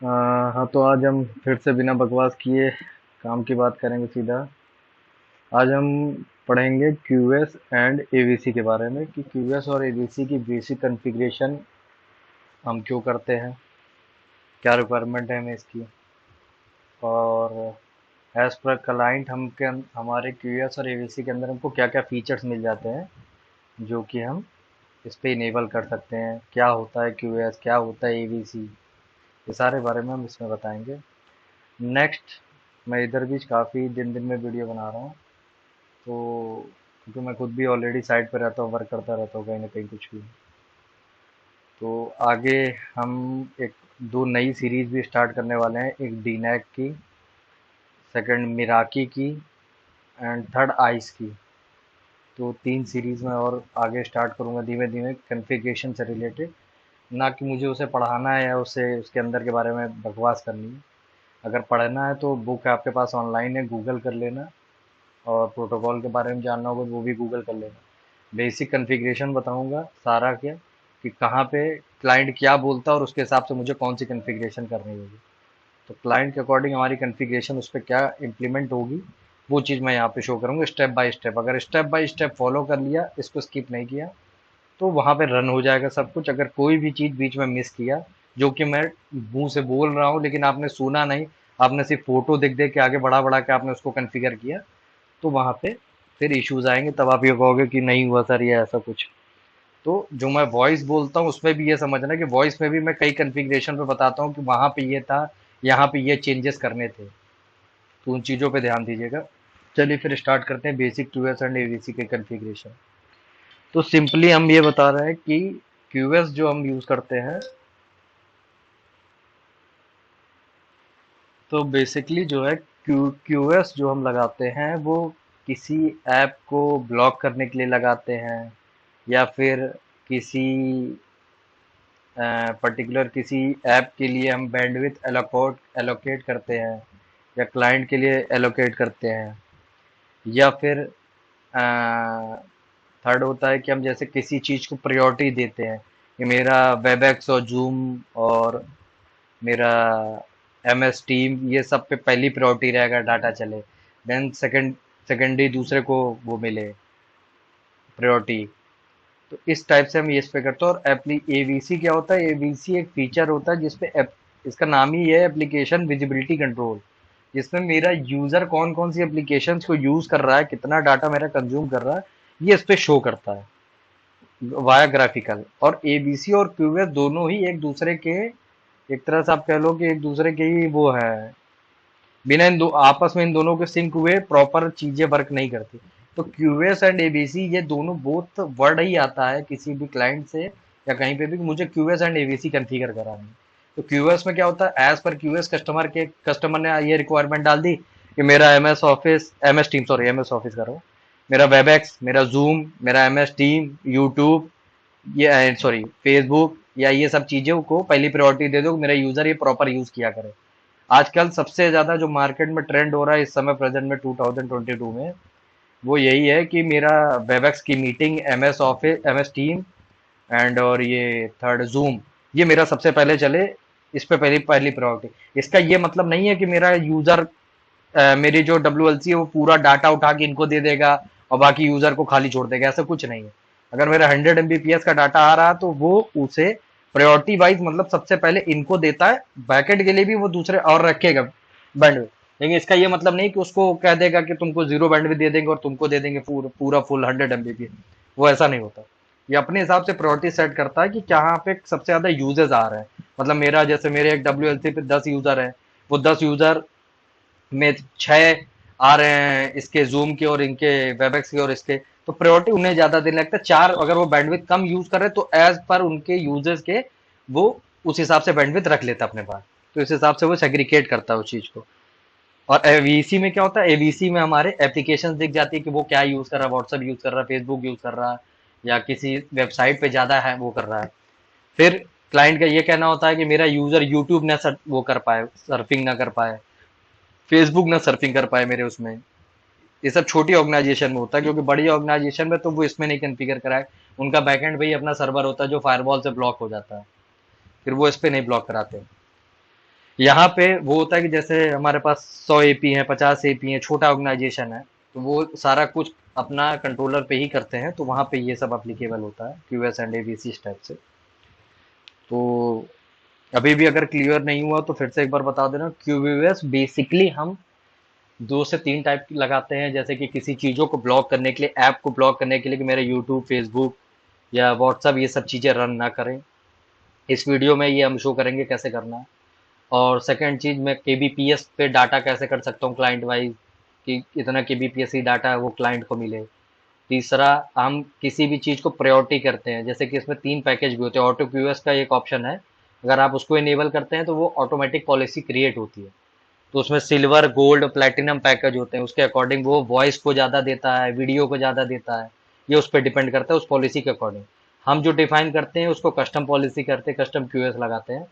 हाँ, तो आज हम फिर से बिना बकवास किए काम की बात करेंगे सीधा। आज हम पढ़ेंगे क्यूएस एंड एवीसी के बारे में कि क्यूएस और एवीसी की बेसिक कॉन्फ़िगरेशन हम क्यों करते हैं, क्या रिक्वायरमेंट है हमें इसकी, और एज पर क्लाइंट हमारे क्यूएस और एवीसी के अंदर हमको क्या क्या फीचर्स मिल जाते हैं जो कि हम इस पे इनेबल कर सकते हैं। क्या होता है क्यूएस, क्या होता है एवीसी, ये सारे बारे में हम इसमें बताएंगे। नेक्स्ट, मैं इधर भी काफ़ी दिन दिन में वीडियो बना रहा हूँ, तो क्योंकि मैं खुद भी ऑलरेडी साइट पे रहता हूँ, वर्क करता रहता हूँ कहीं ना कहीं कुछ भी। तो आगे हम एक दो नई सीरीज भी स्टार्ट करने वाले हैं, एक डीनैक की, सेकंड मिराकी की, एंड थर्ड आइस की। तो तीन सीरीज में और आगे स्टार्ट करूँगा धीमे धीमे कॉन्फ़िगरेशन से रिलेटेड। ना कि मुझे उसे पढ़ाना है या उसे उसके अंदर के बारे में बकवास करनी है। अगर पढ़ना है तो बुक आपके पास ऑनलाइन है, गूगल कर लेना, और प्रोटोकॉल के बारे में जानना होगा तो वो भी गूगल कर लेना। बेसिक कॉन्फ़िगरेशन बताऊंगा सारा, क्या कि कहाँ पे क्लाइंट क्या बोलता है और उसके हिसाब से मुझे कौन सी कॉन्फ़िगरेशन करनी होगी। तो क्लाइंट के अकॉर्डिंग हमारी कॉन्फ़िगरेशन उस पर क्या इम्प्लीमेंट होगी, वो चीज़ मैं यहाँ पे शो करूँगा स्टेप बाय स्टेप। अगर स्टेप बाय स्टेप फॉलो कर लिया, इसको स्किप नहीं किया, तो वहाँ पे रन हो जाएगा सब कुछ। अगर कोई भी चीज़ बीच में मिस किया, जो कि मैं मुंह से बोल रहा हूँ लेकिन आपने सुना नहीं, आपने सिर्फ फोटो देख देख के आगे बढ़ा बढ़ा के आपने उसको कॉन्फ़िगर किया, तो वहाँ पे फिर इश्यूज आएंगे। तब आप ये कहोगे कि नहीं हुआ सर ये ऐसा कुछ। तो जो मैं वॉइस बोलता हूँ उसमें भी ये समझना कि वॉइस में भी मैं कई कॉन्फ़िगरेशन पे बताता हूँ कि वहाँ पे ये था, यहाँ पे ये चेंजेस करने थे। तो उन चीज़ों पे ध्यान दीजिएगा। चलिए फिर स्टार्ट करते हैं बेसिक क्यूएस एंड एवीसी के कॉन्फ़िगरेशन। तो सिंपली हम ये बता रहे हैं कि क्यूएस जो हम यूज़ करते हैं, तो बेसिकली जो है क्यूएस जो हम लगाते हैं वो किसी ऐप को ब्लॉक करने के लिए लगाते हैं, या फिर किसी पर्टिकुलर किसी ऐप के लिए हम बैंडविड्थ एलोकेट करते हैं, या क्लाइंट के लिए एलोकेट करते हैं, या फिर थर्ड होता है कि हम जैसे किसी चीज़ को प्रायोरिटी देते हैं कि मेरा वेबएक्स और जूम और मेरा एमएस टीम ये सब पे पहली प्रायोरिटी रहेगा, डाटा चले। देन सेकेंडरी दूसरे को वो मिले प्रायोरिटी। तो इस टाइप से हम ये इस पे करते हैं। और एप्ली एवीसी क्या होता है, एवीसी एक फीचर होता है जिसपे इसका नाम ही है एप्लीकेशन विजिबिलिटी कंट्रोल, जिसमें मेरा यूजर कौन कौन सी एप्लीकेशंस को यूज कर रहा है, कितना डाटा मेरा कंज्यूम कर रहा है, ये इस पे शो करता है वाया ग्राफिकल। और एबीसी और क्यूएस दोनों ही एक दूसरे के, एक तरह से आप कह लो कि एक दूसरे के ही वो है, बिना इन दो आपस में इन दोनों के सिंक हुए प्रॉपर चीजें वर्क नहीं करती। तो क्यूएस एंड एबीसी ये दोनों बोथ वर्ड ही आता है किसी भी क्लाइंट से या कहीं पे भी कि मुझे क्यूएस एंड एबीसी कॉन्फ़िगर करानी है। तो क्यूएस में क्या होता है, एज पर क्यूएस कस्टमर ने ये रिक्वायरमेंट डाल दी कि मेरा MS team, sorry MS office कर रहा हूँ, मेरा वेबएक्स, मेरा जूम, मेरा एमएस टीम, यूट्यूब, ये सॉरी फेसबुक, या ये सब चीजों को पहली प्रायोरिटी दे दो कि मेरा यूजर ये प्रॉपर यूज किया करे। आजकल सबसे ज्यादा जो मार्केट में ट्रेंड हो रहा है इस समय प्रेजेंट में 2022 में, वो यही है कि मेरा वेबएक्स की meeting, MS office, MS team and और ये थर्ड जूम, ये मेरा सबसे पहले चले, इस पे पहली पहली प्रायोरिटी। इसका ये मतलब नहीं है कि मेरा यूजर मेरी जो डब्ल्यू है वो पूरा डाटा उठा के इनको दे देगा और बाकी यूजर को खाली छोड़ देगा, ऐसा कुछ नहीं है। अगर मेरा 100 MBPS का डाटा आ रहा है तो वो उसे प्रायोरिटी वाइज मतलब सबसे पहले इनको देता है, बैकेंड के लिए भी वो दूसरे और रखेगा बैंडविड्थ। लेकिन इसका ये मतलब नहीं कि उसको कह देगा कि तुमको 0 बैंडविड्थ दे देंगे और तुमको दे देंगे पूरा पूरा फुल 100 MBPS। वो ऐसा नहीं होता। ये अपने हिसाब से प्रायोरिटी सेट करता है कि कहाँ पे सबसे ज्यादा यूजेस आ रहे हैं। मतलब मेरा जैसे मेरे एक डब्ल्यू पे 10 यूजर है, वो 10 यूजर में 6 आ रहे हैं इसके जूम के और इनके वेबएक्स के और इसके, तो प्रायोरिटी उन्हें ज्यादा देने लगता है। 4 अगर वो बैंडविड्थ कम यूज कर रहे हैं तो एज पर उनके यूजर्स के वो उस हिसाब से बैंडविड्थ रख लेता है अपने पास। तो इस हिसाब से वो सेग्रीगेट करता है उस चीज को। और एवीसी में क्या होता है, एवीसी में हमारे एप्लीकेशन दिख जाती है कि वो क्या यूज कर रहा है, व्हाट्सएप यूज कर रहा है, फेसबुक यूज कर रहा है, या किसी वेबसाइट पे ज्यादा है वो कर रहा है। फिर क्लाइंट का ये कहना होता है कि मेरा यूजर यूट्यूब ना वो कर पाए, सर्फिंग ना कर पाए, फेसबुक ना सर्फिंग कर पाए मेरे उसमें। ये सब छोटी ऑर्गेनाइजेशन में होता है, क्योंकि बड़ी ऑर्गेनाइजेशन में तो वो इसमें नहीं कॉन्फ़िगर कराए। उनका बैकएंड भाई अपना सर्वर होता है जो फायरवॉल से ब्लॉक हो जाता है, फिर वो इस पे नहीं ब्लॉक कराते। यहाँ पे वो होता है कि जैसे हमारे पास 100 एपी है, 50 एपी है, छोटा ऑर्गेनाइजेशन है, तो वो सारा कुछ अपना कंट्रोलर पे ही करते हैं, तो वहाँ पे ये सब अप्लीकेबल होता है क्यूएस एंड एबीसी टाइप से। तो अभी भी अगर क्लियर नहीं हुआ तो फिर से एक बार बता देना। क्यूएस बेसिकली हम 2 से 3 टाइप की लगाते हैं, जैसे कि किसी चीज़ों को ब्लॉक करने के लिए, ऐप को ब्लॉक करने के लिए कि मेरा यूट्यूब, फेसबुक या व्हाट्सअप ये सब चीज़ें रन ना करें। इस वीडियो में ये हम शो करेंगे कैसे करना है। और सेकंड चीज़, मैं केबीपीएस पे डाटा कैसे कर सकता हूँ क्लाइंट वाइज, कि इतना केबीपीएस ही डाटा है वो क्लाइंट को मिले। तीसरा, हम किसी भी चीज़ को प्रायोरिटी करते हैं, जैसे कि इसमें 3 पैकेज भी होते हैं। ऑटो क्यूएस का एक ऑप्शन है, अगर आप उसको इनेबल करते हैं तो वो ऑटोमेटिक पॉलिसी क्रिएट होती है। तो उसमें सिल्वर, गोल्ड, प्लेटिनम पैकेज होते हैं, उसके अकॉर्डिंग वो वॉइस को ज़्यादा देता है, वीडियो को ज़्यादा देता है। ये उस पर डिपेंड करता है, उस पॉलिसी के अकॉर्डिंग। हम जो डिफाइन करते हैं उसको कस्टम पॉलिसी करते हैं, कस्टम क्यूएस लगाते हैं।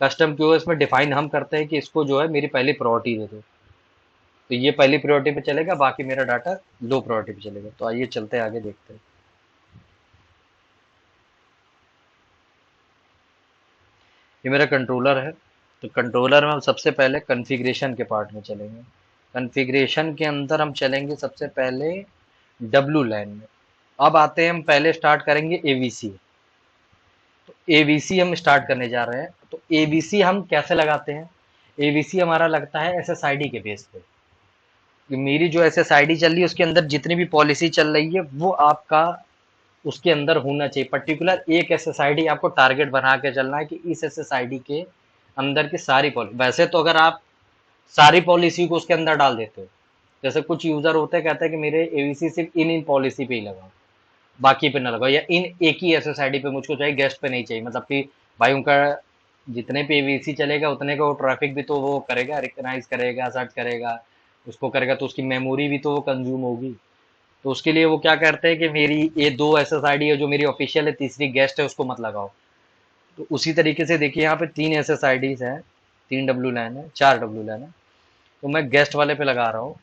कस्टम क्यूएस में डिफाइन हम करते हैं कि इसको जो है मेरी पहली प्रायोरिटी दे दो, तो ये पहली प्रायोरिटी पे चलेगा, बाकी मेरा डाटा लो प्रायोरिटी पे चलेगा। तो आइए चलते हैं आगे, देखते हैं। ये मेरा कंट्रोलर है। तो कंट्रोलर में हम सबसे पहले कॉन्फ़िगरेशन के पार्ट में चलेंगे। कॉन्फ़िगरेशन के अंदर हम चलेंगे सबसे पहले डब्लू लैन में। अब आते हैं, हम पहले स्टार्ट करेंगे एवीसी। तो एवीसी हम स्टार्ट करने जा रहे हैं। तो एवीसी हम कैसे लगाते हैं? एवीसी हमारा लगता है एसएसआईडी के बेस पे, कि मेरी जो एसएसआईडी चल रही है उसके अंदर जितनी भी पॉलिसी चल रही है वो आपका उसके अंदर होना चाहिए। पर्टिकुलर एक एसएसआईडी आपको टारगेट बना के चलना है कि इस एसएसआईडी के अंदर की सारी पॉलिसी। वैसे तो अगर आप सारी पॉलिसी को उसके अंदर डाल देते हो, जैसे कुछ यूजर होते हैं कहते हैं कि मेरे एवीसी सिर्फ इन इन पॉलिसी पे ही लगाओ, बाकी पे ना लगाओ, या इन एक ही एसएसआईडी पे मुझको चाहिए, गेस्ट पे नहीं चाहिए। मतलब कि भाई उनका जितने पे एवीसी चलेगा उतने का वो ट्रैफिक भी तो वो करेगा, रिकग्नाइज करेगा, सर्च करेगा, उसको करेगा, तो उसकी मेमोरी भी तो वो कंज्यूम होगी। तो उसके लिए वो क्या करते हैं कि मेरी ये 2 एसएसआईडी है जो मेरी ऑफिशियल है, तीसरी गेस्ट है, उसको मत लगाओ। तो उसी तरीके से देखिए यहाँ पे 3 एसएसआईडीज हैं, 3 डब्ल्यू लैन है, 4 डब्ल्यू लैन है। तो मैं गेस्ट वाले पे लगा रहा हूँ।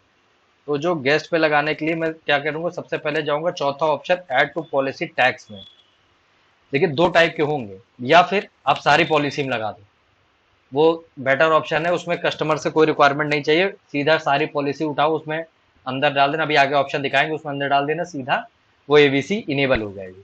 तो जो गेस्ट पे लगाने के लिए मैं क्या करूंगा, सबसे पहले जाऊंगा चौथा option, add to policy tags में। देखिए 2 टाइप के होंगे, या फिर आप सारी पॉलिसी में लगा दो, वो बेटर ऑप्शन है। उसमें कस्टमर से कोई रिक्वायरमेंट नहीं चाहिए, सीधा सारी पॉलिसी उठाओ, उसमें अंदर डाल देना। अभी आगे ऑप्शन दिखाएंगे, उसमें अंदर डाल देना, सीधा वो एवीसी इनेबल हो जाएगी।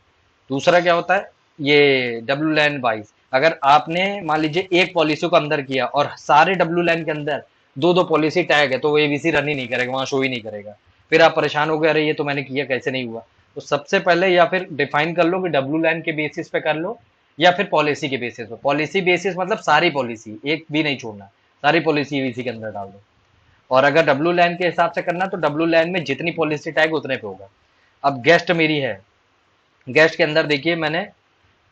दूसरा क्या होता है, ये डब्ल्यू लैन वाइज, अगर आपने मान लीजिए एक पॉलिसी को अंदर किया और सारे डब्ल्यू लैन के अंदर दो दो पॉलिसी टैग है, तो वो एवीसी रन ही नहीं करेगा, वहां शो ही नहीं करेगा। फिर आप परेशान हो गए, अरे ये तो मैंने किया कैसे नहीं हुआ। तो सबसे पहले या फिर डिफाइन कर लो कि डब्ल्यू लैन के बेसिस पे कर लो, या फिर पॉलिसी के बेसिस पे। पॉलिसी बेसिस मतलब सारी पॉलिसी, एक भी नहीं छोड़ना, सारी पॉलिसी एवीसी के अंदर डाल दो। और अगर डब्ल्यू लैन के हिसाब से करना तो डब्ल्यू लैन में जितनी पॉलिसी टैग उतने पे होगा। अब गेस्ट मेरी है, गेस्ट के अंदर देखिए मैंने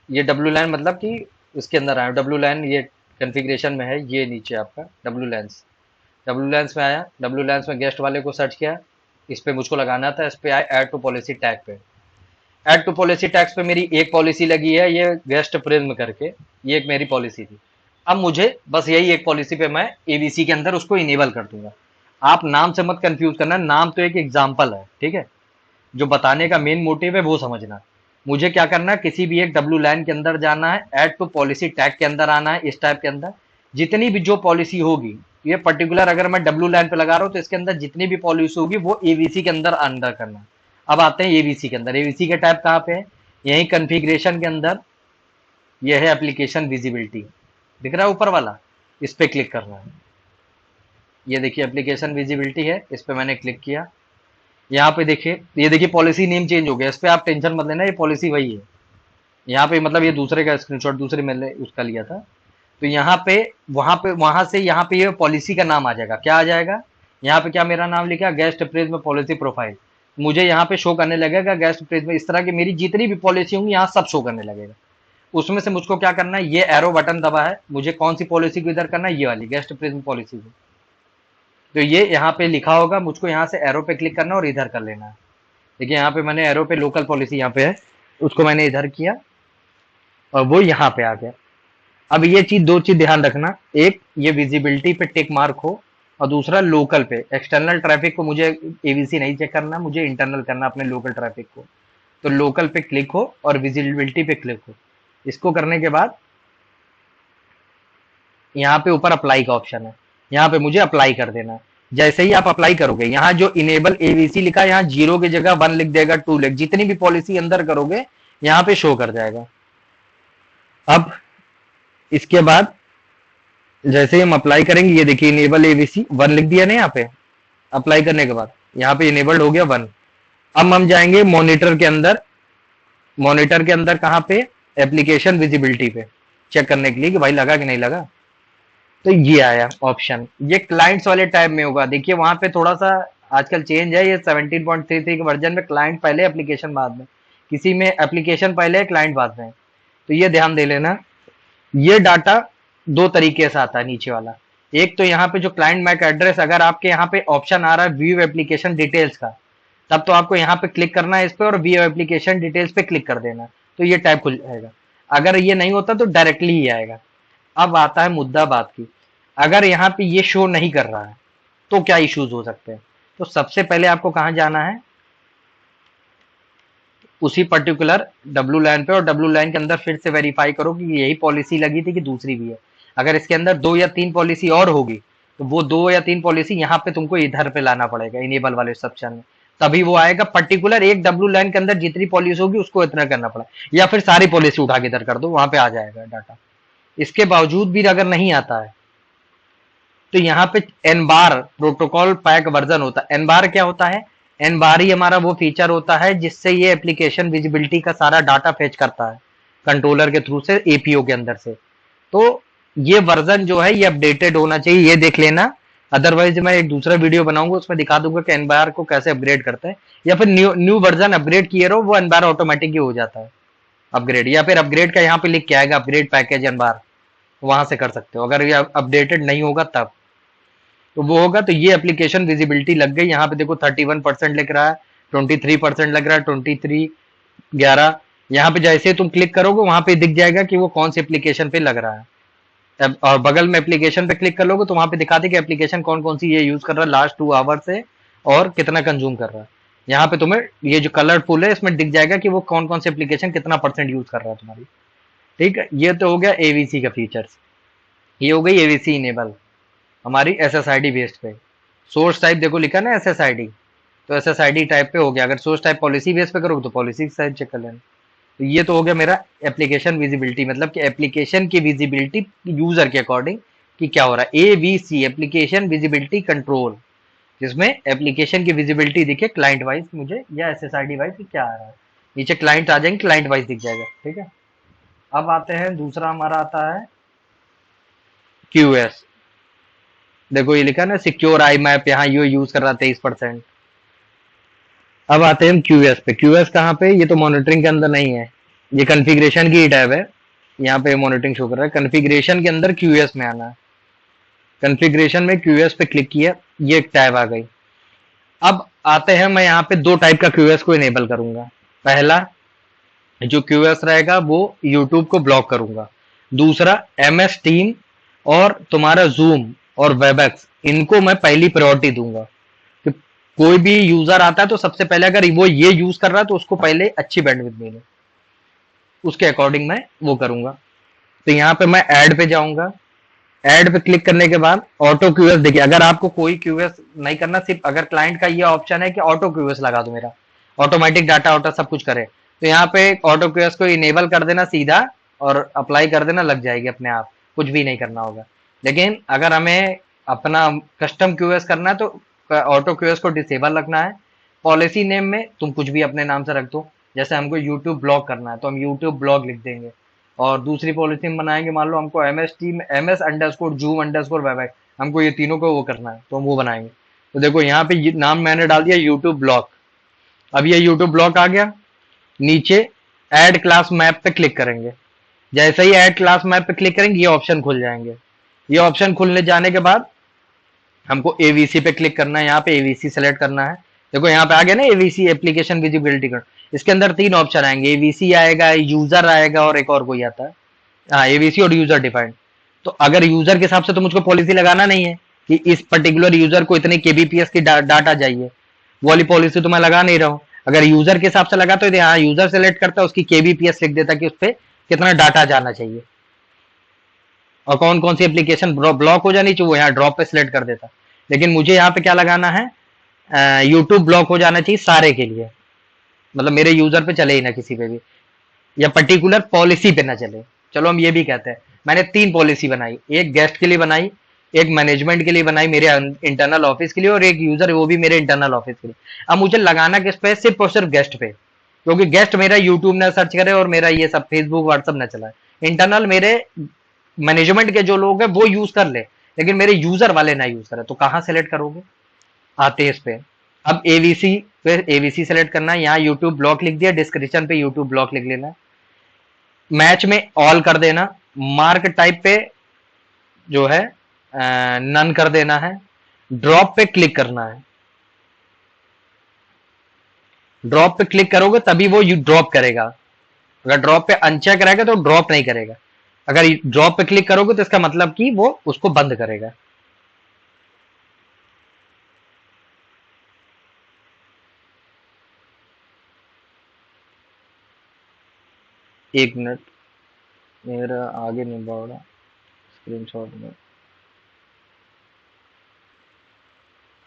ये डब्ल्यू लैन मतलब कि इसके अंदर आया डब्ल्यू लैन, ये कॉन्फ़िगरेशन में है, ये नीचे आपका डब्ल्यू लैंस, डब्ल्यू लैंस में आया। डब्ल्यू लैंस में गेस्ट वाले को सर्च किया, इस पे मुझको लगाना था, इस पे आया ऐड टू पॉलिसी टैग पे। ऐड टू पॉलिसी टैग्स पे मेरी एक पॉलिसी लगी है, ये गेस्ट प्रिज्म करके, ये एक मेरी पॉलिसी थी। अब मुझे बस यही एक पॉलिसी पे मैं एवीसी के अंदर उसको इनेबल कर दूंगा। आप नाम से मत कंफ्यूज करना, नाम तो एक एग्जाम्पल है, ठीक है। जो बताने का मेन मोटिव है वो समझना। मुझे क्या करना है, किसी भी एक डब्ल्यू लाइन के अंदर जाना है, ऐड टू पॉलिसी टैग के अंदर आना है, इस टाइप के अंदर जितनी भी जो पॉलिसी होगी, ये पर्टिकुलर अगर मैं डब्ल्यू लाइन पे लगा रहा हूँ तो इसके अंदर जितनी भी पॉलिसी होगी वो एवीसी के अंदर अंडर करना है। अब आते हैं एवीसी के अंदर। एवीसी के टाइप कहाँ पे है, यही कॉन्फ़िगरेशन के अंदर, यह है एप्लीकेशन विजिबिलिटी, दिख रहा है ऊपर वाला, इस पे क्लिक करना है। ये देखिए एप्लीकेशन विजिबिलिटी है, इस पे मैंने क्लिक किया। यहाँ पे देखिए, ये देखिए पॉलिसी नेम चेंज हो गया, इस पे आप टेंशन मत लेना, ये पॉलिसी वही है। यहाँ पे मतलब ये दूसरे का स्क्रीनशॉट, दूसरे मैंने उसका लिया था। तो यहाँ पे वहां से यहाँ पे ये पॉलिसी का नाम आ जाएगा, क्या आ जाएगा, यहाँ पे क्या मेरा नाम लिखा, गेस्ट प्रेज में पॉलिसी प्रोफाइल। मुझे यहाँ पे शो करने लगेगा गेस्ट प्रेज में, इस तरह की मेरी जितनी भी पॉलिसी होंगी यहाँ सब शो करने लगेगा। उसमें से मुझको क्या करना है, ये एरो बटन दबा है, मुझे कौन सी पॉलिसी को इधर करना है, ये वाली गेस्ट प्रेज में पॉलिसी को। तो ये यहाँ पे लिखा होगा, मुझको यहाँ से एरो पे क्लिक करना और इधर कर लेना है। देखिए यहाँ पे मैंने एरो पे लोकल पॉलिसी यहाँ पे है, उसको मैंने इधर किया और वो यहाँ पे आ गया। अब ये चीज, 2 चीज ध्यान रखना, एक ये विजिबिलिटी पे टिक मार्क हो, और दूसरा लोकल पे। एक्सटर्नल ट्रैफिक को मुझे एवीसी नहीं चेक करना, मुझे इंटरनल करना अपने लोकल ट्रैफिक को। तो लोकल पे क्लिक हो और विजिबिलिटी पे क्लिक हो। इसको करने के बाद यहाँ पे ऊपर अप्लाई का ऑप्शन है, यहाँ पे मुझे अप्लाई कर देना है। जैसे ही आप अप्लाई करोगे, यहाँ जो इनेबल एवीसी लिखा है, यहाँ 0 की जगह 1 लिख देगा, 2 लिख, जितनी भी पॉलिसी अंदर करोगे यहाँ पे शो कर जाएगा। अब इसके बाद जैसे ही हम अप्लाई करेंगे, ये देखिए इनेबल एवीसी 1 लिख दिया ना यहाँ पे, अप्लाई करने के बाद यहाँ पे इनेबल्ड हो गया 1। अब हम जाएंगे मॉनिटर के अंदर, मॉनिटर के अंदर कहाँ पे, एप्लीकेशन विजिबिलिटी पे चेक करने के लिए कि भाई लगा कि नहीं लगा। तो ये आया ऑप्शन, ये क्लाइंट्स वाले टैब में होगा। देखिए वहां पे थोड़ा सा आजकल चेंज है, ये 17.33 के वर्जन में क्लाइंट पहले एप्लीकेशन बाद में, किसी में एप्लीकेशन पहले क्लाइंट बाद में, तो ये ध्यान दे लेना। ये डाटा दो तरीके से आता है नीचे वाला। एक तो यहाँ पे जो क्लाइंट मैक एड्रेस, अगर आपके यहाँ पे ऑप्शन आ रहा है व्यू एप्लीकेशन डिटेल्स का, तब तो आपको यहाँ पे क्लिक करना है इस पे और व्यू एप्लीकेशन डिटेल्स पे क्लिक कर देना, तो ये टैब खुल जाएगा। अगर ये नहीं होता तो डायरेक्टली ही आएगा। अब आता है मुद्दा बात की, अगर यहाँ पे ये शो नहीं कर रहा है तो क्या इश्यूज हो सकते हैं। तो सबसे पहले आपको कहाँ जाना है, उसी पर्टिकुलर डब्ल्यू लाइन पे, और डब्ल्यू लाइन के अंदर फिर से वेरीफाई करो कि यही पॉलिसी लगी थी कि दूसरी भी है। अगर इसके अंदर 2 या 3 पॉलिसी और होगी तो वो 2 या 3 पॉलिसी यहाँ पे तुमको इधर पे लाना पड़ेगा इनेबल वाले सेक्शन में, तभी वो आएगा। पर्टिकुलर एक डब्ल्यू लाइन के अंदर जितनी पॉलिसी होगी उसको इतना करना पड़ा, या फिर सारी पॉलिसी उठा के इधर कर दो, वहां पे आ जाएगा डाटा। इसके बावजूद भी अगर नहीं आता है तो यहाँ पे एन बार प्रोटोकॉल पैक वर्जन होता है। एन बार क्या होता है, एन बार ही हमारा वो फीचर होता है जिससे ये एप्लीकेशन विजिबिलिटी का सारा डाटा फेच करता है कंट्रोलर के थ्रू से एपीओ के अंदर से। तो ये वर्जन जो है ये अपडेटेड होना चाहिए, ये देख लेना। अदरवाइज मैं एक दूसरा वीडियो बनाऊंगा, उसमें दिखा दूंगा कि एन बार को कैसे अपग्रेड करते हैं, या फिर न्यू वर्जन अपग्रेड किए रहो, वो एन बार ऑटोमेटिक ही हो जाता है अपग्रेड, या फिर अपग्रेड का यहाँ पे लिख के आएगा अपग्रेड पैकेज एन बार, वहां से कर सकते हो अगर ये अपडेटेड नहीं होगा तब। तो वो होगा। तो ये एप्लीकेशन विजिबिलिटी लग गई। यहाँ पे देखो 31% लिख रहा है, 23% लग रहा है, 23 11। यहाँ पे जैसे तुम क्लिक करोगे वहां पे दिख जाएगा कि वो कौन से एप्लीकेशन पे लग रहा है। और बगल में एप्लीकेशन पे क्लिक कर लोगे तो वहां पे दिखा दे कि एप्लीकेशन कौन कौन सी ये यूज कर रहा है लास्ट 2 आवर से, और कितना कंज्यूम कर रहा है। यहाँ पे तुम्हें ये जो कलरफुल है इसमें दिख जाएगा कि वो कौन कौन से एप्लीकेशन कितना % यूज कर रहा है तुम्हारी। ठीक है, ये तो हो गया एवीसी का फीचर्स, ये हो गई एवीसी इनेबल हमारी एसएसआईडी बेस्ड पे। सोर्स टाइप देखो लिखा ना एसएसआईडी, तो एसएसआईडी टाइप पे हो गया। अगर सोर्स टाइप पॉलिसी बेस पे करोगे तो पॉलिसी साइड चेक कर लेना। तो ये तो हो गया मेरा एप्लीकेशन विजिबिलिटी, मतलब कि एप्लीकेशन की विजिबिलिटी यूजर के अकॉर्डिंग कि क्या हो रहा है। एवीसी एप्लीकेशन विजिबिलिटी कंट्रोल, जिसमें एप्लीकेशन की विजिबिलिटी दिखे क्लाइंट वाइज मुझे, या एसएसआईडी वाइज कि क्या आ रहा है। नीचे क्लाइंट आ जाएंगे, क्लाइंट वाइज दिख जाएगा। ठीक है, अब आते हैं दूसरा हमारा आता है क्यूएस। देखो ये लिखा ना सिक्योर आई मैप, यहाँ ये यूज कर रहा है 23%। अब आते हैं हम क्यूएस पे। क्यूएस कहाँ पे, ये तो मॉनिटरिंग के अंदर नहीं है, ये कॉन्फ़िगरेशन की टैब है। यहाँ पे मॉनिटरिंग शो कर रहा है, कॉन्फ़िगरेशन के अंदर क्यूएस में आना है। कॉन्फ़िगरेशन में क्यूएस पे क्लिक किया, ये एक टैब आ गई। अब आते हैं, मैं यहाँ पे 2 टाइप का क्यूएस को इनेबल करूंगा। पहला जो क्यूएस रहेगा वो यूट्यूब को ब्लॉक करूंगा। दूसरा एमएस टीम और तुम्हारा जूम और वेबएक्स, इनको मैं पहली प्रायोरिटी दूंगा कि कोई भी यूजर आता है तो सबसे पहले अगर वो ये यूज कर रहा है तो उसको पहले अच्छी बैंडविड्थ मिले, उसके अकॉर्डिंग मैं वो करूंगा। तो यहाँ पे मैं ऐड पे जाऊंगा, ऐड पे क्लिक करने के बाद ऑटो क्यूएस। देखिए अगर आपको कोई क्यूएस नहीं करना, सिर्फ अगर क्लाइंट का ये ऑप्शन है कि ऑटो क्यूएस लगा दो, मेरा ऑटोमेटिक डाटा ऑटो सब कुछ करे, तो यहाँ पे ऑटो क्यूएस को इनेबल कर देना सीधा और अप्लाई कर देना, लग जाएगी अपने आप, कुछ भी नहीं करना होगा। लेकिन अगर हमें अपना कस्टम क्यूएस करना है तो ऑटो क्यूएस को डिसेबल रखना है। पॉलिसी नेम में तुम कुछ भी अपने नाम से रख दो, जैसे हमको यूट्यूब ब्लॉग करना है तो हम यूट्यूब ब्लॉग लिख देंगे, और दूसरी पॉलिसी में बनाएंगे, मान लो हमको MS underscore zoom underscore Webex, हमको ये तीनों को वो करना है तो हम वो बनाएंगे। तो देखो यहाँ पे नाम मैंने डाल दिया यूट्यूब ब्लॉग। अब ये यूट्यूब ब्लॉग आ गया। नीचे ऐड क्लास मैप पे क्लिक करेंगे, जैसे ही ऐड क्लास मैप पे क्लिक करेंगे ये ऑप्शन खुल जाएंगे। ये ऑप्शन खुलने जाने के बाद हमको एवीसी पे क्लिक करना है, यहाँ पे एवीसी सेलेक्ट करना है। देखो यहाँ पे आ गया ना एवीसी एप्लीकेशन विजिबिलिटी का। इसके अंदर 3 ऑप्शन आएंगे, एवीसी आएगा, यूजर आएगा और एक और कोई आता है, हाँ एवीसी और यूजर डिफाइंड। तो अगर यूजर के हिसाब से तो मुझको पॉलिसी लगाना नहीं है कि इस पर्टिकुलर यूजर को इतने केबीपीएस की डाटा चाहिए, वो वाली पॉलिसी तो मैं लगा नहीं रहा हूँ। अगर यूजर के हिसाब से लगाता तो यहाँ यूजर सेलेक्ट करता है, उसकी केबीपीएस लिख देता कि उस पर कितना डाटा जाना चाहिए। और कौन कौन सी एप्लीकेशन ब्लॉक हो जानी चाहिए वो यहाँ ड्रॉप पे सिलेक्ट कर देता। लेकिन मुझे यहाँ पे क्या लगाना है, यूट्यूब ब्लॉक हो जाना चाहिए सारे के लिए, मतलब मेरे यूजर पे चले ही ना किसी पे भी, या पर्टिकुलर पॉलिसी पे ना चले। चलो हम ये भी कहते हैं, मैंने 3 पॉलिसी बनाई, एक गेस्ट के लिए बनाई, एक मैनेजमेंट के लिए बनाई मेरे इंटरनल ऑफिस के लिए, और एक यूजर वो भी मेरे इंटरनल ऑफिस के लिए। अब मुझे लगाना किस पे, सिर्फ और सिर्फ गेस्ट पे, क्योंकि गेस्ट मेरा यूट्यूब ना सर्च करे और मेरा ये सब फेसबुक व्हाट्सअप ना चलाए। इंटरनल मेरे मैनेजमेंट के जो लोग हैं वो यूज कर ले, लेकिन मेरे यूजर वाले ना यूज करे। तो कहाँ सेलेक्ट करोगे, आते हैं इस पे। अब एवीसी पे एवीसी सेलेक्ट करना है, यहाँ यूट्यूब ब्लॉक लिख दिया, डिस्क्रिप्शन पे यूट्यूब ब्लॉक लिख लेना, मैच में ऑल कर देना, मार्क टाइप पे जो है नन कर देना है, ड्रॉप पे क्लिक करना है। ड्रॉप पे क्लिक करोगे तभी वो यू ड्रॉप करेगा, अगर ड्रॉप पे अनचेक रहेगा तो ड्रॉप नहीं करेगा। अगर ड्रॉप पे क्लिक करोगे तो इसका मतलब कि वो उसको बंद करेगा। एक मिनट, मेरा आगे नहीं बढ़ रहा स्क्रीनशॉट में।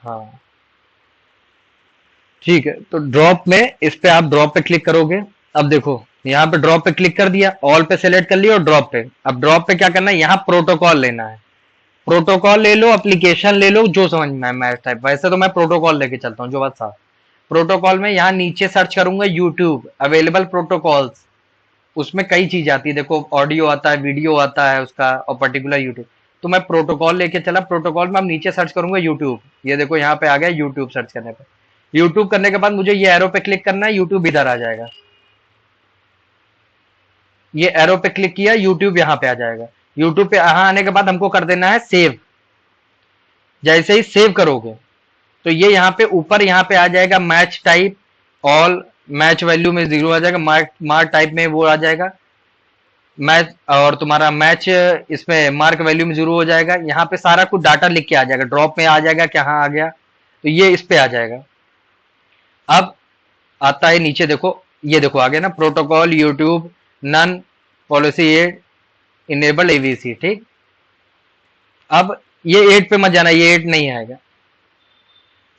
हाँ ठीक है, तो ड्रॉप में इस पे आप ड्रॉप पे क्लिक करोगे। अब देखो यहाँ पे ड्रॉप पे क्लिक कर दिया, ऑल पे सेलेक्ट कर लिया और ड्रॉप पे। अब ड्रॉप पे क्या करना है, यहाँ प्रोटोकॉल लेना है। प्रोटोकॉल ले लो, एप्लीकेशन ले लो, जो समझ में आए मैच टाइप। वैसे तो मैं प्रोटोकॉल लेके चलता हूँ, जो बात साफ। प्रोटोकॉल में यहाँ नीचे सर्च करूंगा यूट्यूब अवेलेबल प्रोटोकॉल्स, उसमें कई चीज आती है, देखो ऑडियो आता है, वीडियो आता है उसका, और पर्टिकुलर यूट्यूब। तो मैं प्रोटोकॉल लेके चला, प्रोटोकॉल में अब नीचे सर्च करूंगा यूट्यूब, ये देखो यहाँ पे आ गया यूट्यूब। सर्च करने पे, यूट्यूब करने के बाद मुझे ये एरो पे क्लिक करना है, यूट्यूब इधर आ जाएगा। ये एरो पे क्लिक किया, यूट्यूब यहाँ पे आ जाएगा। यूट्यूब पे यहाँ आने के बाद हमको कर देना है सेव। जैसे ही सेव करोगे तो ये यहाँ पे ऊपर यहाँ पे आ जाएगा match type all, match value में 0 आ जाएगा, मार्क मार्क टाइप में वो आ जाएगा मैच, और तुम्हारा मैच इसमें मार्क वैल्यू में 0 हो जाएगा। यहाँ पे सारा कुछ डाटा लिख के आ जाएगा, ड्रॉप में आ जाएगा कि हाँ आ गया, तो ये इस पे आ जाएगा। अब आता है नीचे देखो, ये देखो आ गया ना, protocol YouTube none policy 8 enable AVC, ठीक। अब ये 8 पे मत जाना, ये 8 नहीं आएगा।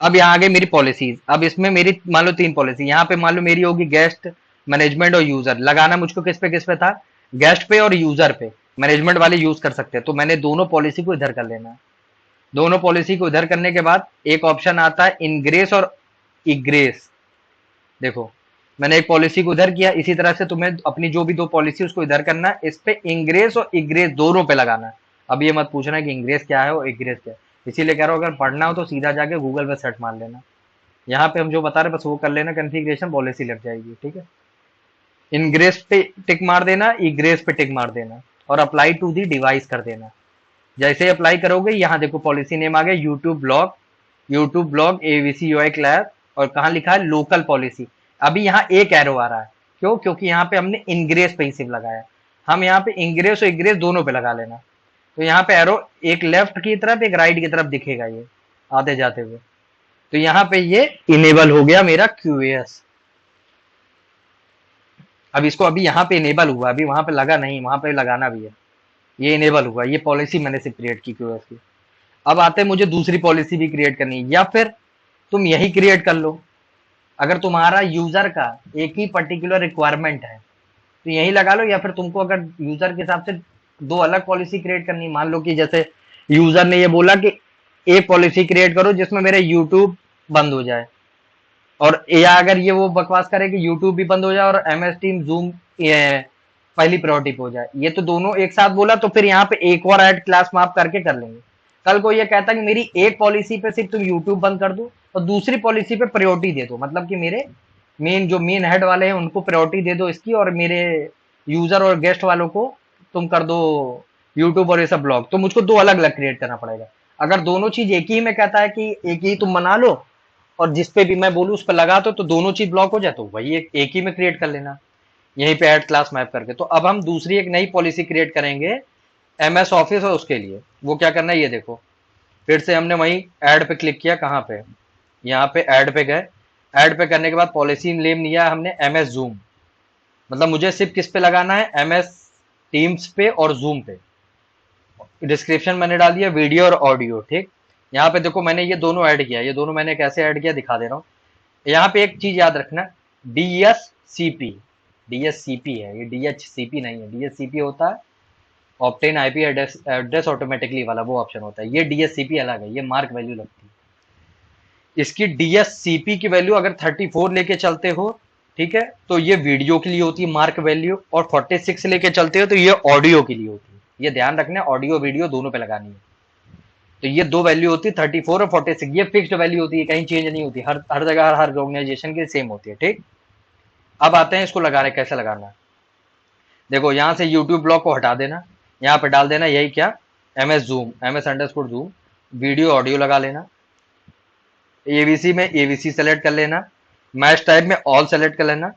अब यहाँ आ गई मेरी पॉलिसीज। अब इसमें मेरी मान लो 3 पॉलिसी, यहाँ पे मान लो मेरी होगी गेस्ट, मैनेजमेंट और यूजर। लगाना मुझको किस पे था, गेस्ट पे और यूजर पे। मैनेजमेंट वाले यूज कर सकते हैं, तो मैंने दोनों पॉलिसी को इधर कर लेना है। दोनों पॉलिसी को इधर करने के बाद एक ऑप्शन आता है इनग्रेस और इग्रेस। देखो मैंने एक पॉलिसी को इधर किया, इसी तरह से तुम्हें अपनी जो भी 2 पॉलिसी उसको इधर करना है। इस पे इंग्रेस और इग्रेस दोनों पे लगाना है। अब ये मत पूछना कि इंग्रेस क्या है और इग्रेस क्या है, इसीलिए कह रहा हूँ अगर पढ़ना हो तो सीधा जाके गूगल पे सर्च मार लेना। यहाँ पे हम जो बता रहे हैं बस वो कर लेना, कॉन्फ़िगरेशन पॉलिसी लग जाएगी, ठीक है। इनग्रेस पे टिक मार देना, इग्रेस पे टिक मार देना, और अप्लाई टू दी डिवाइस कर देना। जैसे ही अप्लाई करोगे यहाँ देखो पॉलिसी नेम आ गया YouTube blog, YouTube blog AVC UI class, और कहाँ लिखा है लोकल पॉलिसी। अभी यहाँ एक एरो आ रहा है, क्यों, क्योंकि यहाँ पे हमने इनग्रेस पे ही सिर्फ लगाया। हम यहाँ पे इंग्रेस और इग्रेस दोनों पे लगा लेना। तो यहाँ पे एरो एक लेफ्ट की तरफ एक राइट की तरफ दिखेगा, ये आते जाते हुए। तो यहाँ पे ये इनेबल हो गया मेरा क्यूएस। अब इसको अभी यहाँ पे इनेबल हुआ, अभी वहां पे लगा नहीं, वहां पे लगाना भी है। ये इनेबल हुआ, ये पॉलिसी मैंने सिर्फ क्रिएट की क्यूएस की। अब आते मुझे दूसरी पॉलिसी भी क्रिएट करनी है, या फिर तुम यही क्रिएट कर लो। अगर तुम्हारा यूजर का एक ही पर्टिकुलर रिक्वायरमेंट है तो यही लगा लो, या फिर तुमको अगर यूजर के हिसाब से 2 अलग पॉलिसी क्रिएट करनी, मान लो कि जैसे यूजर ने ये बोला कि एक पॉलिसी क्रिएट करो जिसमें मेरे यूट्यूब बंद हो जाए, और या अगर ये वो बकवास करे कि यूट्यूब भी बंद हो जाए और एमएस टीम जूम पहली प्रायोरिटी पे हो जाए, ये तो दोनों एक साथ बोला, तो फिर यहाँ पे एक और ऐड क्लास माप करके कर लेंगे। कल को ये कहता कि मेरी एक पॉलिसी पे सिर्फ तुम यूट्यूब बंद कर दो और दूसरी पॉलिसी पे प्रायोरिटी दे दो, मतलब कि मेरे जो मेन हेड वाले हैं उनको प्रायोरिटी दे दो इसकी, और मेरे यूजर और गेस्ट वालों को तुम कर दो यूट्यूब और ये सब ब्लॉग। तो मुझको 2 अलग अलग क्रिएट करना पड़ेगा। अगर दोनों चीज एक ही में कहता है कि एक ही तुम बना लो और जिस पे भी मैं बोलूँ उस पर लगा दो, तो दोनों चीज ब्लॉक हो जाए, तो वही एक ही में क्रिएट कर लेना, यहीं पे ऐड क्लास मैप करके। तो अब हम दूसरी एक नई पॉलिसी क्रिएट करेंगे एमएस ऑफिस, और उसके लिए वो क्या करना है, ये देखो फिर से हमने वही ऐड पे क्लिक किया, कहाँ पे, यहाँ पे ऐड पे गए। ऐड पे करने के बाद पॉलिसी नेम लिया हमने एमएस जूम, मतलब मुझे सिर्फ किस पे लगाना है, एमएस टीम्स पे और जूम पे। डिस्क्रिप्शन मैंने डाल दिया वीडियो और ऑडियो, ठीक। यहाँ पे देखो मैंने ये दोनों ऐड किया, ये दोनों मैंने कैसे ऐड किया दिखा दे रहा हूँ। यहाँ पे एक चीज याद रखना, DSCP, DSCP है ये, DHCP नहीं है। DSCP होता है ऑप्टेन आईपी एड्रेस ऑटोमेटिकली वाला, वो ऑप्शन होता है। ये DSCP अलग है, ये मार्क वैल्यू लगती है। इसकी DSCP की वैल्यू अगर 34 लेके चलते हो, ठीक है, तो ये वीडियो के लिए होती है मार्क वैल्यू, और 46 लेके चलते हो तो ये ऑडियो के लिए होती है। ये ध्यान रखना, ऑडियो वीडियो दोनों पे लगानी है। तो ये दो वैल्यू होती है 34 और 46, ये फिक्स्ड वैल्यू होती है, कहीं चेंज नहीं होती, हर जगह हर ऑर्गेनाइजेशन की सेम होती है, ठीक। अब आते हैं इसको लगाने, कैसे लगाना है। देखो यहाँ से यूट्यूब ब्लॉग को हटा देना, यहाँ पे डाल देना यही क्या, MS_Zoom वीडियो ऑडियो लगा लेना। एवीसी में एवीसी सेलेक्ट कर लेना, मैच टाइप में ऑल सेलेक्ट कर लेना।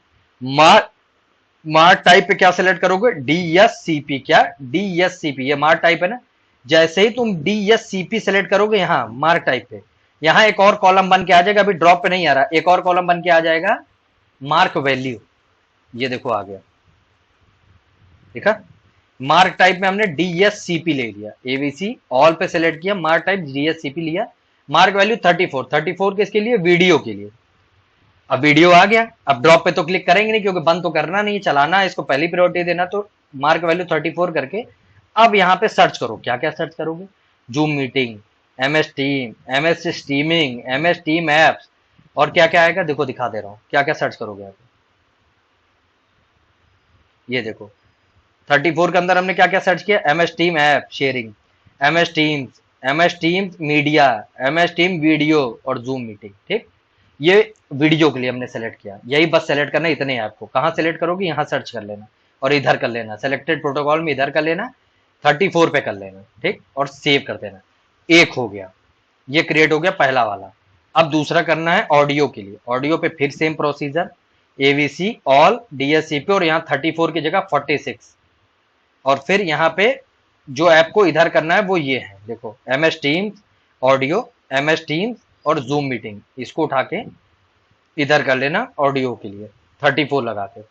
मार्क टाइप पे क्या सेलेक्ट करोगे, DSCP, क्या DSCP, ये मार्क टाइप है ना। जैसे ही तुम DSCP सेलेक्ट करोगे यहाँ मार्क टाइप पे, यहाँ एक और कॉलम बन के आ जाएगा, अभी ड्रॉप पे नहीं आ रहा, एक और कॉलम बन के आ जाएगा मार्क वैल्यू। ये देखो आ गया, देखा। मार्क टाइप में हमने DSCP ले लिया, एवीसी ऑल पे सेलेक्ट किया, मार्क टाइप DSCP लिया। मार्क वैल्यू 34 किसके लिए, वीडियो के लिए। अब वीडियो आ गया, अब ड्रॉप पे तो क्लिक करेंगे नहीं क्योंकि बंद तो करना नहीं, चलाना है, इसको पहली प्रायोरिटी देना। तो मार्क वैल्यू 34 करके अब यहाँ पे सर्च करो, क्या क्या सर्च करोगे, zoom meeting, MS team, MS streaming, MS team apps, और क्या क्या आएगा देखो, दिखा दे रहा हूँ क्या क्या सर्च करोगे आप। ये देखो 34 के अंदर हमने क्या क्या सर्च किया, MS team app sharing, MS teams media, MS team video और जूम मीटिंग, ठीक। ये वीडियो के लिए हमने सेलेक्ट किया, यही बस सेलेक्ट करना, इतने ही आपको। कहाँ सेलेक्ट करोगे, यहाँ सर्च कर लेना और इधर कर लेना, सेलेक्टेड प्रोटोकॉल में इधर कर लेना, 34 पे कर लेना, ठीक, और सेव कर देना। एक हो गया, ये क्रिएट हो गया पहला वाला। अब दूसरा करना है ऑडियो के लिए, ऑडियो पे फिर same procedure, AVC all DSCP, और यहाँ 34 की जगह 46, और फिर यहाँ पे जो ऐप को इधर करना है वो ये है, देखो MS teams audio, MS teams और जूम मीटिंग, इसको उठा के इधर कर लेना ऑडियो के लिए, 34 लगा के,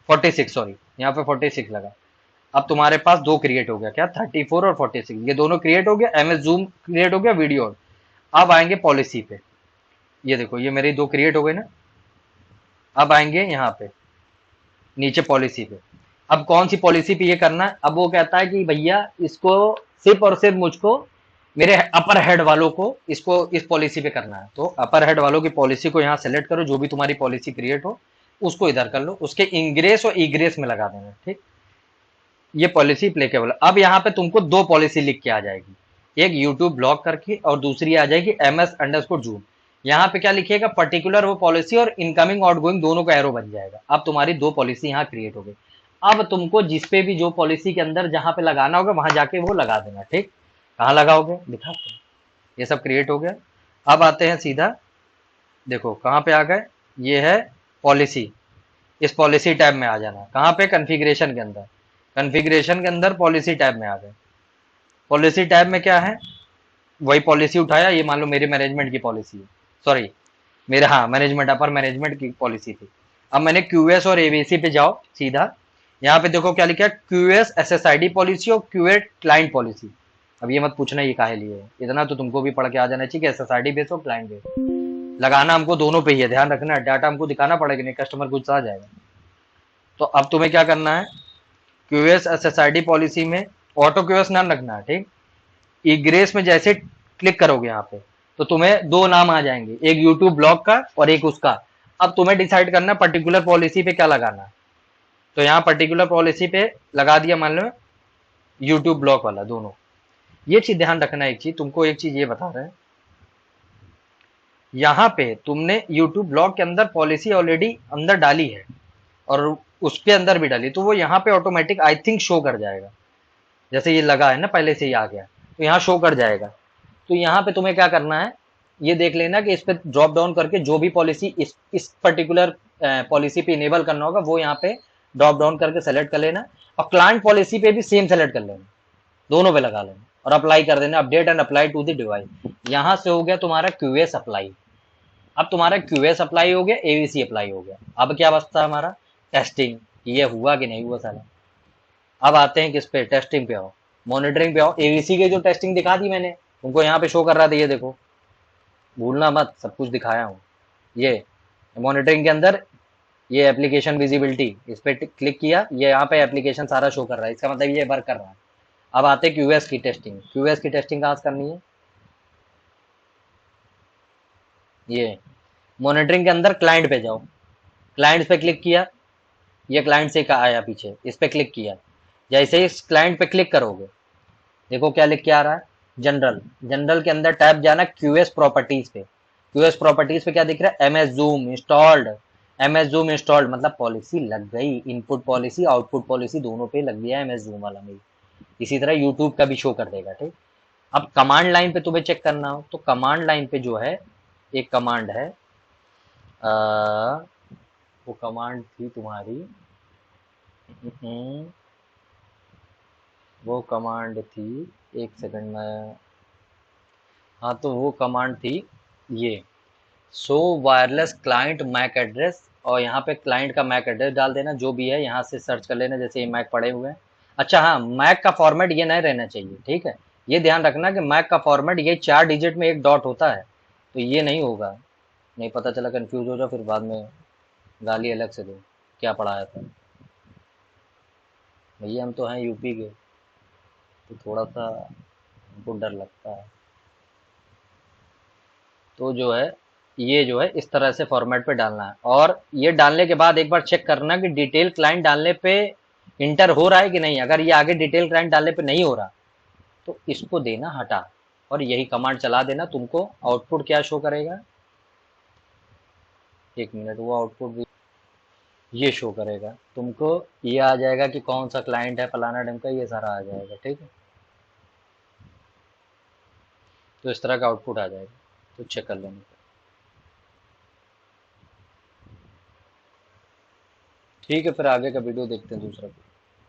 46 सॉरी, यहाँ पे 46 लगा। अब तुम्हारे पास दो क्रिएट हो गया, क्या, 34 और 46, ये दोनों क्रिएट हो गया, MS जूम क्रिएट हो गया, वीडियो। अब आएंगे पॉलिसी पे, ये देखो ये मेरी दो क्रिएट हो गए ना। अब आएंगे यहाँ पे नीचे पॉलिसी पे, अब कौन सी पॉलिसी पे ये करना है। अब वो कहता है कि भैया इसको सिर्फ और सिर्फ मुझको, मेरे अपर हेड वालों को इसको इस पॉलिसी पे करना है। तो अपर हेड वालों की पॉलिसी को यहाँ सेलेक्ट करो, जो भी तुम्हारी पॉलिसी क्रिएट हो उसको इधर कर लो, उसके इंग्रेस और इग्रेस में लगा देना, ठीक। ये पॉलिसी एप्लीकेबल। अब यहाँ पे तुमको दो पॉलिसी लिख के आ जाएगी, एक यूट्यूब ब्लॉक करके और दूसरी आ जाएगी MS_Zoom। यहाँ पे क्या लिखिएगा, पर्टिकुलर वो पॉलिसी और इनकमिंग आउटगोइंग दोनों का एरो बन जाएगा। अब तुम्हारी दो पॉलिसी यहाँ क्रिएट हो गई। अब तुमको जिस पे भी जो पॉलिसी के अंदर जहां पे लगाना होगा वहां जाके वो लगा देना, ठीक। कहाँ लगाओगे दिखाते हैं, ये सब क्रिएट हो गया। अब आते हैं सीधा, देखो कहाँ पे आ गए, ये है पॉलिसी, इस पॉलिसी टैब में आ जाना। कहाँ पे, कॉन्फ़िगरेशन के अंदर, कॉन्फ़िगरेशन के अंदर पॉलिसी टैब में आ गए। पॉलिसी टैब में क्या है, वही पॉलिसी उठाया, ये मान लो मेरे मैनेजमेंट की पॉलिसी है, सॉरी मेरे, हाँ मैनेजमेंट, अपर मैनेजमेंट की पॉलिसी थी। अब मैंने QS और AVC पे जाओ सीधा, यहाँ पे देखो क्या लिखा है, QS SSID पॉलिसी और QA क्लाइंट पॉलिसी। अब ये मत पूछना ये काहे लिए है, इतना तो तुमको भी पढ़ के आ जाना चाहिए कि SSID बेस और क्लाइंट बेस लगाना हमको दोनों पे ही है, ध्यान रखना, डाटा हमको दिखाना पड़ेगा, नहीं कस्टमर गुस्सा आ जाएगा। तो अब तुम्हें क्या करना है, QS SSID पॉलिसी में ऑटो QS नाम रखना है, ठीक। इग्रेस में जैसे क्लिक करोगे यहाँ पे तो तुम्हें दो नाम आ जाएंगे, एक यूट्यूब ब्लॉग का और एक उसका। अब तुम्हें डिसाइड करना पर्टिकुलर पॉलिसी पे क्या लगाना है। तो यहाँ पर्टिकुलर पॉलिसी पे लगा दिया, मान लो यूट्यूब ब्लॉग वाला, दोनों। ये चीज ध्यान रखना, एक चीज तुमको, एक चीज ये बता रहे हैं, यहाँ पे तुमने यूट्यूब ब्लॉग के अंदर पॉलिसी ऑलरेडी अंदर डाली है और उसके अंदर भी डाली, तो वो यहाँ पे ऑटोमेटिक आई थिंक शो कर जाएगा। जैसे ये लगा है ना, पहले से ही आ गया तो यहाँ शो कर जाएगा। तो यहाँ पे तुम्हें क्या करना है, ये देख लेना कि इस पे ड्रॉप डाउन करके जो भी पॉलिसी इस पर्टिकुलर पॉलिसी पे इनेबल करना होगा वो यहाँ पे ड्रॉप डाउन करके सेलेक्ट कर लेना, और क्लाइंट पॉलिसी पे भी सेम सेलेक्ट कर लेना, दोनों पे लगा लेना और अप्लाई कर देना, update and apply to the device. यहाँ से हो गया तुम्हारा QS अप्लाई। अब तुम्हारा QS अप्लाई हो गया, AVC अप्लाई हो गया। अब क्या बचता है हमारा, टेस्टिंग, ये हुआ कि नहीं हुआ साला। अब आते हैं किस पे, टेस्टिंग पे आओ। मॉनिटरिंग पे आओ, एवीसी के जो टेस्टिंग दिखा दी मैंने, तुमको यहाँ पे शो कर रहा था, ये देखो, भूलना मत, सब कुछ दिखाया हूँ। ये मॉनिटरिंग के अंदर, ये एप्लीकेशन विजिबिलिटी, इस पे क्लिक किया, ये यहाँ पे एप्लीकेशन सारा शो कर रहा है, इसका मतलब ये वर्क कर रहा है। अब आते क्यूएस की टेस्टिंग। क्यूएस की टेस्टिंग कहाँ से करनी है? ये मॉनिटरिंग के अंदर क्लाइंट पे जाओ, क्लाइंट पे क्लिक किया, ये क्लाइंट से का आया पीछे, इस पे क्लिक किया, जैसे ही इस क्लाइंट पे क्लिक करोगे, देखो क्या लिख के आ रहा है, जनरल। जनरल के अंदर टैब जाना क्यूएस प्रॉपर्टीज पे। क्यूएस प्रॉपर्टीज पे क्या दिख रहा है? MS zoom installed. MS zoom installed मतलब पॉलिसी लग गई, इनपुट पॉलिसी आउटपुट पॉलिसी दोनों पे लग गया एमएस जूम वाला में। इसी तरह यूट्यूब का भी शो कर देगा, ठीक। अब कमांड लाइन पे तुम्हें चेक करना हो तो कमांड लाइन पे जो है, एक कमांड है, वो कमांड थी तुम्हारी, वो कमांड थी, एक सेकंड में, हाँ तो वो कमांड थी ये, show wireless client MAC address, और यहाँ पे क्लाइंट का मैक एड्रेस डाल देना, जो भी है यहाँ से सर्च कर लेना, जैसे ये मैक पड़े हुए हैं। अच्छा हाँ, मैक का फॉर्मेट ये नहीं रहना चाहिए, ठीक है, ये ध्यान रखना कि मैक का फॉर्मेट ये 4 डिजिट में एक डॉट होता है, तो ये नहीं होगा, नहीं पता चला कंफ्यूज हो जाओ फिर बाद में गाली अलग से दो, क्या पढ़ाया था भैया, हम तो हैं यूपी के, तो थोड़ा सा हमको डर लगता है। तो जो है, ये जो है इस तरह से फॉर्मेट पे डालना है, और ये डालने के बाद एक बार चेक करना कि डिटेल क्लाइंट डालने पे इंटर हो रहा है कि नहीं। अगर ये आगे डिटेल क्लाइंट डालने पे नहीं हो रहा तो इसको देना हटा, और यही कमांड चला देना, तुमको आउटपुट क्या शो करेगा, एक मिनट, वो आउटपुट भी ये शो करेगा तुमको, ये आ जाएगा कि कौन सा क्लाइंट है, फलाना ढंग का, ये सारा आ जाएगा, ठीक है। तो इस तरह का आउटपुट आ जाएगा, तो चेक कर लेना। ठीक है, फिर आगे का वीडियो देखते हैं दूसरा।